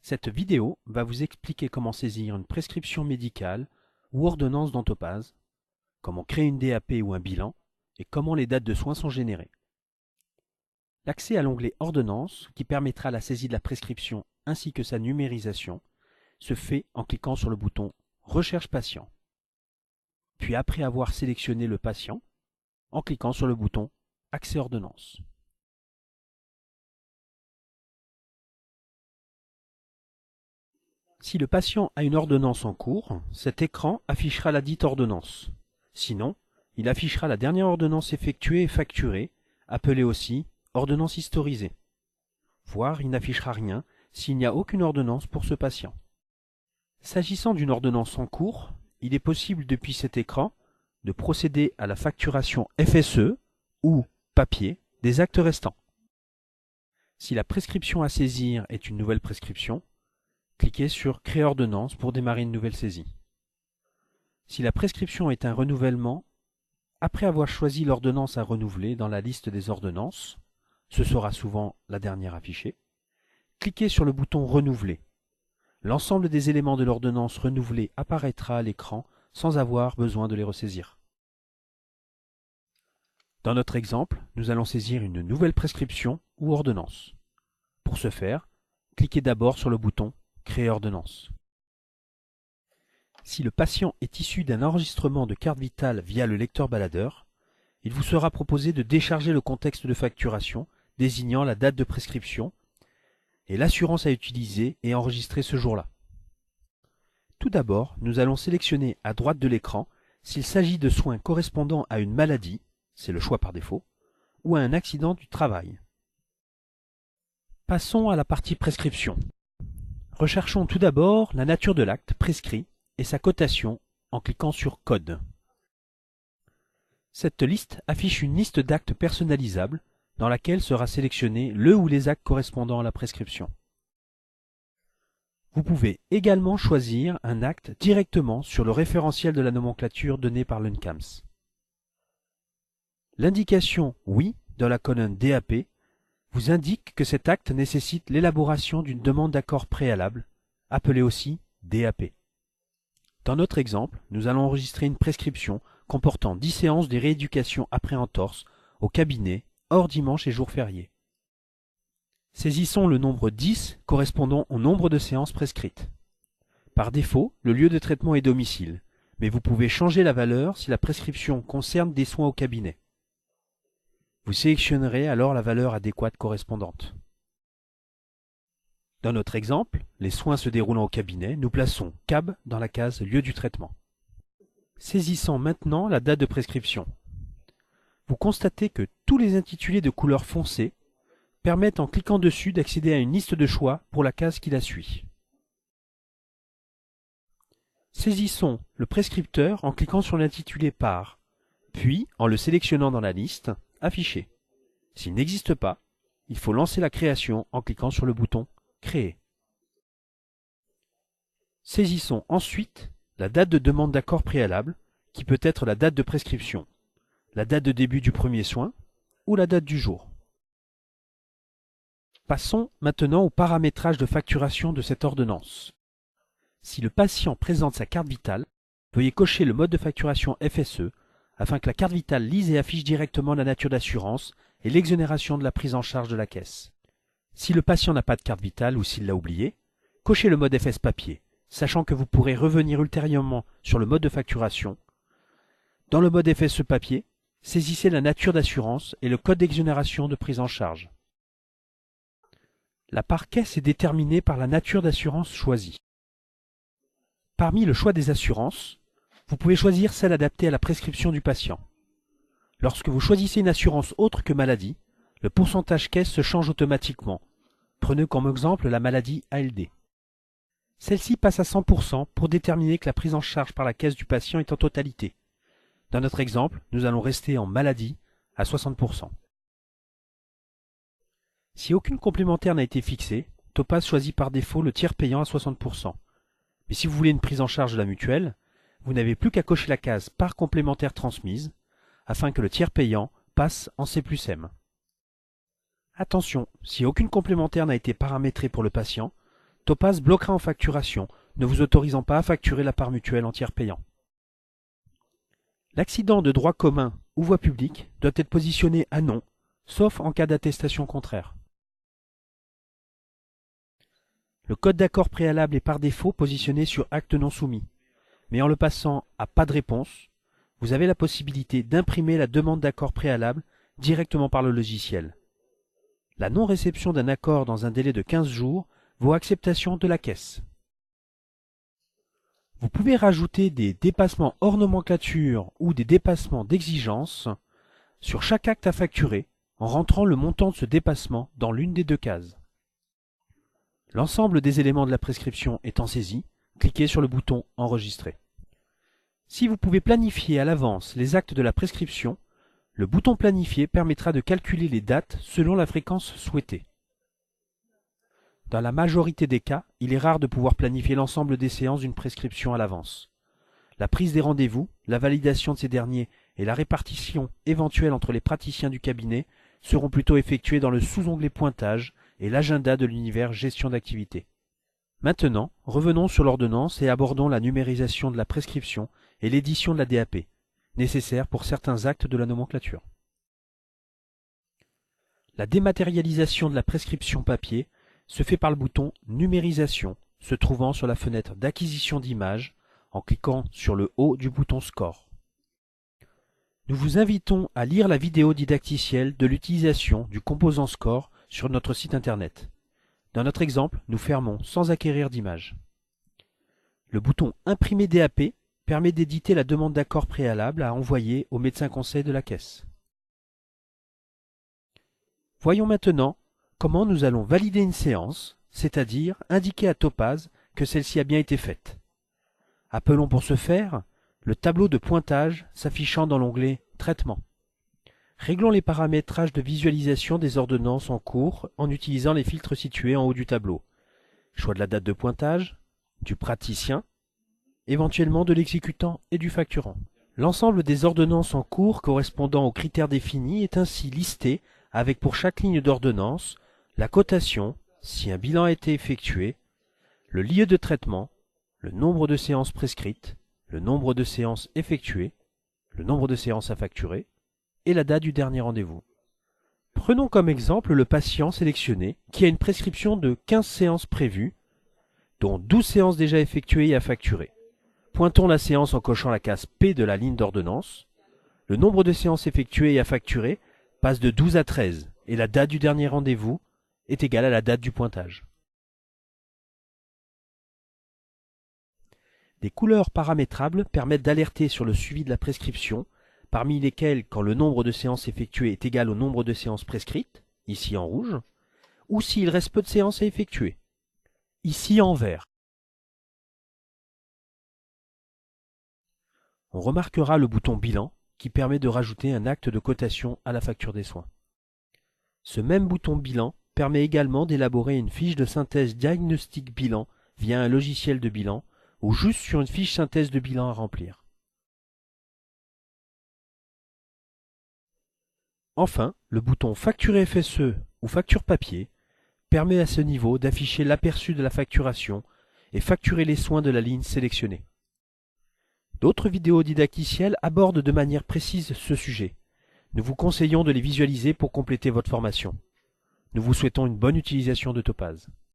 Cette vidéo va vous expliquer comment saisir une prescription médicale ou ordonnance dans Topaz, comment créer une DAP ou un bilan et comment les dates de soins sont générées. L'accès à l'onglet Ordonnance, qui permettra la saisie de la prescription ainsi que sa numérisation, se fait en cliquant sur le bouton Recherche patient. Puis après avoir sélectionné le patient, en cliquant sur le bouton Accès ordonnance. Si le patient a une ordonnance en cours, cet écran affichera la dite ordonnance. Sinon, il affichera la dernière ordonnance effectuée et facturée, appelée aussi ordonnance historisée. Voire il n'affichera rien s'il n'y a aucune ordonnance pour ce patient. S'agissant d'une ordonnance en cours, il est possible depuis cet écran de procéder à la facturation FSE ou papier des actes restants. Si la prescription à saisir est une nouvelle prescription, cliquez sur Créer ordonnance pour démarrer une nouvelle saisie. Si la prescription est un renouvellement, après avoir choisi l'ordonnance à renouveler dans la liste des ordonnances, ce sera souvent la dernière affichée, cliquez sur le bouton Renouveler. L'ensemble des éléments de l'ordonnance renouvelée apparaîtra à l'écran sans avoir besoin de les ressaisir. Dans notre exemple, nous allons saisir une nouvelle prescription ou ordonnance. Pour ce faire, cliquez d'abord sur le bouton Créer ordonnance. Si le patient est issu d'un enregistrement de carte vitale via le lecteur baladeur, il vous sera proposé de décharger le contexte de facturation désignant la date de prescription et l'assurance à utiliser et enregistrer ce jour-là. Tout d'abord, nous allons sélectionner à droite de l'écran s'il s'agit de soins correspondant à une maladie, c'est le choix par défaut, ou à un accident du travail. Passons à la partie prescription. Recherchons tout d'abord la nature de l'acte prescrit et sa cotation en cliquant sur Code. Cette liste affiche une liste d'actes personnalisables dans laquelle sera sélectionné le ou les actes correspondant à la prescription. Vous pouvez également choisir un acte directement sur le référentiel de la nomenclature donné par l'UNCAMS. L'indication « Oui » dans la colonne DAP vous indique que cet acte nécessite l'élaboration d'une demande d'accord préalable, appelée aussi DAP. Dans notre exemple, nous allons enregistrer une prescription comportant 10 séances de rééducation après entorse au cabinet, hors dimanche et jours fériés. Saisissons le nombre 10 correspondant au nombre de séances prescrites. Par défaut, le lieu de traitement est domicile, mais vous pouvez changer la valeur si la prescription concerne des soins au cabinet. Vous sélectionnerez alors la valeur adéquate correspondante. Dans notre exemple, les soins se déroulant au cabinet, nous plaçons CAB dans la case lieu du traitement. Saisissons maintenant la date de prescription. Vous constatez que tous les intitulés de couleur foncée permettent en cliquant dessus d'accéder à une liste de choix pour la case qui la suit. Saisissons le prescripteur en cliquant sur l'intitulé Par, puis en le sélectionnant dans la liste, Afficher. S'il n'existe pas, il faut lancer la création en cliquant sur le bouton Créer. Saisissons ensuite la date de demande d'accord préalable, qui peut être la date de prescription, la date de début du premier soin ou la date du jour. Passons maintenant au paramétrage de facturation de cette ordonnance. Si le patient présente sa carte vitale, veuillez cocher le mode de facturation FSE afin que la carte vitale lise et affiche directement la nature d'assurance et l'exonération de la prise en charge de la caisse. Si le patient n'a pas de carte vitale ou s'il l'a oublié, cochez le mode FS papier, sachant que vous pourrez revenir ultérieurement sur le mode de facturation. Dans le mode FSE papier, saisissez la nature d'assurance et le code d'exonération de prise en charge. La part caisse est déterminée par la nature d'assurance choisie. Parmi le choix des assurances, vous pouvez choisir celle adaptée à la prescription du patient. Lorsque vous choisissez une assurance autre que maladie, le pourcentage caisse se change automatiquement. Prenez comme exemple la maladie ALD. Celle-ci passe à 100% pour déterminer que la prise en charge par la caisse du patient est en totalité. Dans notre exemple, nous allons rester en maladie à 60%. Si aucune complémentaire n'a été fixée, Topaz choisit par défaut le tiers payant à 60%. Mais si vous voulez une prise en charge de la mutuelle, vous n'avez plus qu'à cocher la case part complémentaire transmise afin que le tiers payant passe en C+M. Attention, si aucune complémentaire n'a été paramétrée pour le patient, Topaz bloquera en facturation, ne vous autorisant pas à facturer la part mutuelle en tiers payant. L'accident de droit commun ou voie publique doit être positionné à non, sauf en cas d'attestation contraire. Le code d'accord préalable est par défaut positionné sur acte non soumis, mais en le passant à pas de réponse, vous avez la possibilité d'imprimer la demande d'accord préalable directement par le logiciel. La non-réception d'un accord dans un délai de 15 jours vaut acceptation de la caisse. Vous pouvez rajouter des dépassements hors nomenclature ou des dépassements d'exigence sur chaque acte à facturer en rentrant le montant de ce dépassement dans l'une des deux cases. L'ensemble des éléments de la prescription étant saisis, cliquez sur le bouton « Enregistrer ». Si vous pouvez planifier à l'avance les actes de la prescription, le bouton « Planifier » permettra de calculer les dates selon la fréquence souhaitée. Dans la majorité des cas, il est rare de pouvoir planifier l'ensemble des séances d'une prescription à l'avance. La prise des rendez-vous, la validation de ces derniers et la répartition éventuelle entre les praticiens du cabinet seront plutôt effectuées dans le sous-onglet Pointage et l'agenda de l'univers Gestion d'activité. Maintenant, revenons sur l'ordonnance et abordons la numérisation de la prescription et l'édition de la DAP, nécessaire pour certains actes de la nomenclature. La dématérialisation de la prescription papier se fait par le bouton Numérisation, se trouvant sur la fenêtre d'acquisition d'images en cliquant sur le haut du bouton Score. Nous vous invitons à lire la vidéo didacticielle de l'utilisation du composant Score sur notre site internet. Dans notre exemple, nous fermons sans acquérir d'image. Le bouton Imprimer DAP permet d'éditer la demande d'accord préalable à envoyer au médecin conseil de la caisse. Voyons maintenant comment nous allons valider une séance, c'est-à-dire indiquer à Topaz que celle-ci a bien été faite. Appelons pour ce faire le tableau de pointage s'affichant dans l'onglet Traitement. Réglons les paramétrages de visualisation des ordonnances en cours en utilisant les filtres situés en haut du tableau. Choix de la date de pointage, du praticien, éventuellement de l'exécutant et du facturant. L'ensemble des ordonnances en cours correspondant aux critères définis est ainsi listé avec pour chaque ligne d'ordonnance la cotation, si un bilan a été effectué, le lieu de traitement, le nombre de séances prescrites, le nombre de séances effectuées, le nombre de séances à facturer et la date du dernier rendez-vous. Prenons comme exemple le patient sélectionné qui a une prescription de 15 séances prévues, dont 12 séances déjà effectuées et à facturer. Pointons la séance en cochant la case P de la ligne d'ordonnance. Le nombre de séances effectuées et à facturer passe de 12 à 13 et la date du dernier rendez-vous est égale à la date du pointage. Des couleurs paramétrables permettent d'alerter sur le suivi de la prescription, parmi lesquelles quand le nombre de séances effectuées est égal au nombre de séances prescrites, ici en rouge, ou s'il reste peu de séances à effectuer, ici en vert. On remarquera le bouton Bilan qui permet de rajouter un acte de cotation à la facture des soins. Ce même bouton Bilan permet également d'élaborer une fiche de synthèse diagnostic bilan via un logiciel de bilan ou juste sur une fiche synthèse de bilan à remplir. Enfin, le bouton Facture FSE ou Facture papier permet à ce niveau d'afficher l'aperçu de la facturation et facturer les soins de la ligne sélectionnée. D'autres vidéos didacticielles abordent de manière précise ce sujet. Nous vous conseillons de les visualiser pour compléter votre formation. Nous vous souhaitons une bonne utilisation de Topaz.